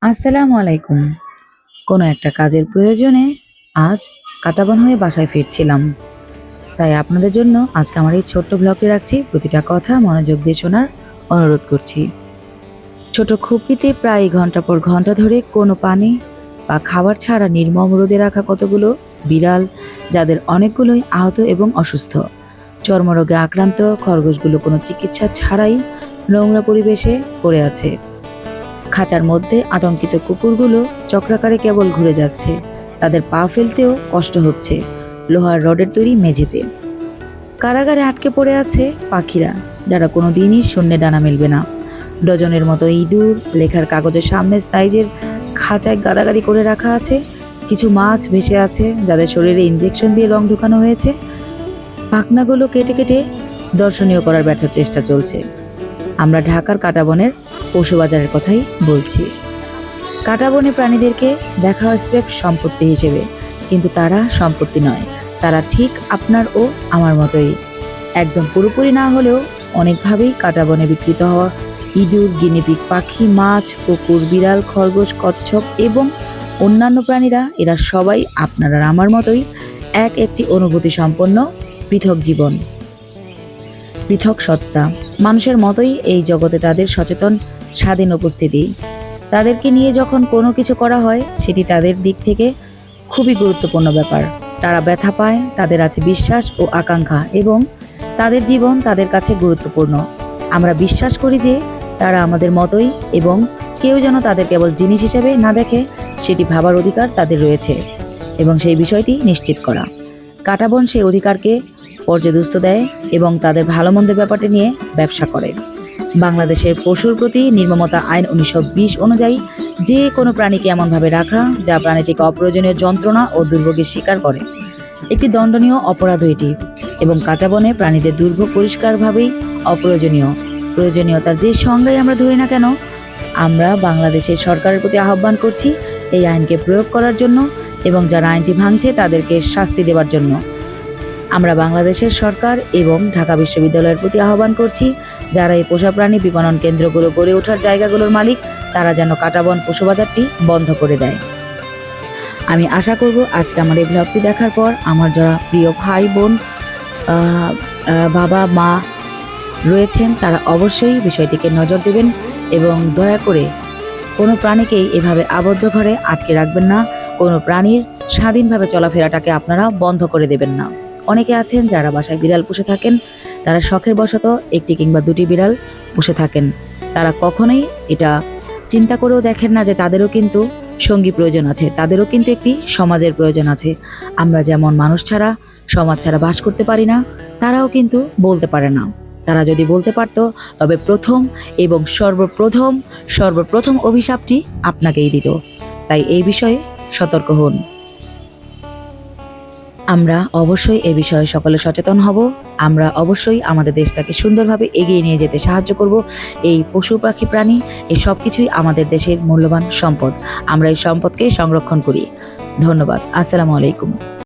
আসসালামু আলাইকুম। কোনো একটা কাজের প্রয়োজনে আজ কাটাবন হয়ে বাসায় ফিরছিলাম। তাই আপনাদের জন্য আজকে আমার এই ছোট্ট ব্লগটি রাখছি। প্রতিটা কথা মনোযোগ দিয়ে শোনার অনুরোধ করছি। ছোট খুপড়িতে প্রায় ঘন্টা পর ঘন্টা ধরে কোনো পানি বা খাবার ছাড়া নির্মম রোদে রাখা কতগুলো বিড়াল, যাদের অনেকগুলোই আহত এবং অসুস্থ। চর্মরোগে আক্রান্ত খরগোশগুলো কোনো চিকিৎসা ছাড়াই নোংরা পরিবেশে পড়ে আছে। খাঁচার মধ্যে আতঙ্কিত কুকুরগুলো চক্রাকারে কেবল ঘুরে যাচ্ছে, তাদের পা ফেলতেও কষ্ট হচ্ছে লোহার রডের তৈরি মেঝেতে। কারাগারে আটকে পড়ে আছে পাখিরা, যারা কোনো দিনই শূন্যে ডানা মেলবে না। ডজনের মতো ইঁদুর লেখার কাগজের সামনে সাইজের খাঁচায় গাদাগাদি করে রাখা আছে। কিছু মাছ ভেসে আছে, যাদের শরীরে ইঞ্জেকশন দিয়ে রং ঢুকানো হয়েছে। পাখনাগুলো কেটে কেটে দর্শনীয় করার ব্যর্থ চেষ্টা চলছে। আমরা ঢাকার কাঁটাবনের পশু বাজারের কথাই বলছি। কাঁটাবনে প্রাণীদেরকে দেখা হয় স্রেফ সম্পত্তি হিসেবে, কিন্তু তারা সম্পত্তি নয়। তারা ঠিক আপনার ও আমার মতোই, একদম পুরোপুরি না হলেও অনেকভাবেই কাঁটাবনে বিকৃত হওয়া ইঁদুর, গিনিপিগ পাখি, মাছ, কুকুর, বিড়াল, খরগোশ, কচ্ছপ এবং অন্যান্য প্রাণীরা, এরা সবাই আপনার আর আমার মতোই একটি অনুভূতি সম্পন্ন পৃথক জীবন, পৃথক সত্তা। মানুষের মতোই এই জগতে তাদের সচেতন স্বাধীন উপস্থিতি। তাদেরকে নিয়ে যখন কোনো কিছু করা হয়, সেটি তাদের দিক থেকে খুবই গুরুত্বপূর্ণ ব্যাপার। তারা ব্যথা পায়, তাদের আছে বিশ্বাস ও আকাঙ্ক্ষা, এবং তাদের জীবন তাদের কাছে গুরুত্বপূর্ণ। আমরা বিশ্বাস করি যে তারা আমাদের মতোই, এবং কেউ যেন তাদের কেবল জিনিস হিসেবে না দেখে, সেটি ভাবার অধিকার তাদের রয়েছে, এবং সেই বিষয়টি নিশ্চিত করা। কাঁটাবন সেই অধিকারকে পর্যদুস্ত দেয় এবং তাদের ভালো মন্দের ব্যাপারটি নিয়ে ব্যবসা করে। বাংলাদেশের পশুর প্রতি নির্মমতা আইন 1920 অনুযায়ী যে কোনো প্রাণীকে এমনভাবে রাখা যা প্রাণীটিকে অপ্রয়োজনীয় যন্ত্রণা ও দুর্ভোগের শিকার করে একটি দণ্ডনীয় অপরাধ এটি, এবং কাঁটাবনে প্রাণীদের দুর্ভোগ পরিষ্কারভাবেই অপ্রয়োজনীয়। প্রয়োজনীয়তার যে সংজ্ঞাই আমরা ধরি না কেন, আমরা বাংলাদেশের সরকারের প্রতি আহ্বান করছি এই আইনকে প্রয়োগ করার জন্য, এবং যারা আইনটি ভাঙছে তাদেরকে শাস্তি দেওয়ার জন্য। আমরা বাংলাদেশের সরকার এবং ঢাকা বিশ্ববিদ্যালয়ের প্রতি আহ্বান করছি, যারা এই পোষা প্রাণী বিপণন কেন্দ্রগুলো গড়ে ওঠার জায়গাগুলোর মালিক, তারা যেন কাঁটাবন পশু বাজারটি বন্ধ করে দেয়। আমি আশা করব আজকে আমার এই ব্লগটি দেখার পর আমার যারা প্রিয় ভাই বোন, বাবা মা রয়েছেন, তারা অবশ্যই বিষয়টিকে নজর দেবেন এবং দয়া করে কোনো প্রাণীকেই এভাবে আবদ্ধ ঘরে আটকে রাখবেন না। কোনো প্রাণীর স্বাধীনভাবে চলাফেরাটাকে আপনারা বন্ধ করে দেবেন না। অনেকে আছেন যারা বাসায় বিড়াল পুষে থাকেন, তারা শখের বশত একটি কিংবা দুটি বিড়াল পুষে থাকেন। তারা কখনোই এটা চিন্তা করেও দেখেন না যে তাদেরও কিন্তু সঙ্গী প্রয়োজন আছে, তাদেরও কিন্তু একটি সমাজের প্রয়োজন আছে। আমরা যেমন মানুষ ছাড়া, সমাজ ছাড়া বাস করতে পারি না, তারাও কিন্তু বলতে পারে না। তারা যদি বলতে পারত, তবে প্রথম এবং সর্বপ্রথম অভিশাপটি আপনাকেই দিত। তাই এই বিষয়ে সতর্ক হন। আমরা অবশ্যই এ বিষয়ে সকলে সচেতন হব। আমরা অবশ্যই আমাদের দেশটাকে সুন্দরভাবে এগিয়ে নিয়ে যেতে সাহায্য করব। এই পশু পাখি প্রাণী এই সব কিছুই আমাদের দেশের মূল্যবান সম্পদ। আমরা এই সম্পদকে সংরক্ষণ করি। ধন্যবাদ। আসসালামু আলাইকুম।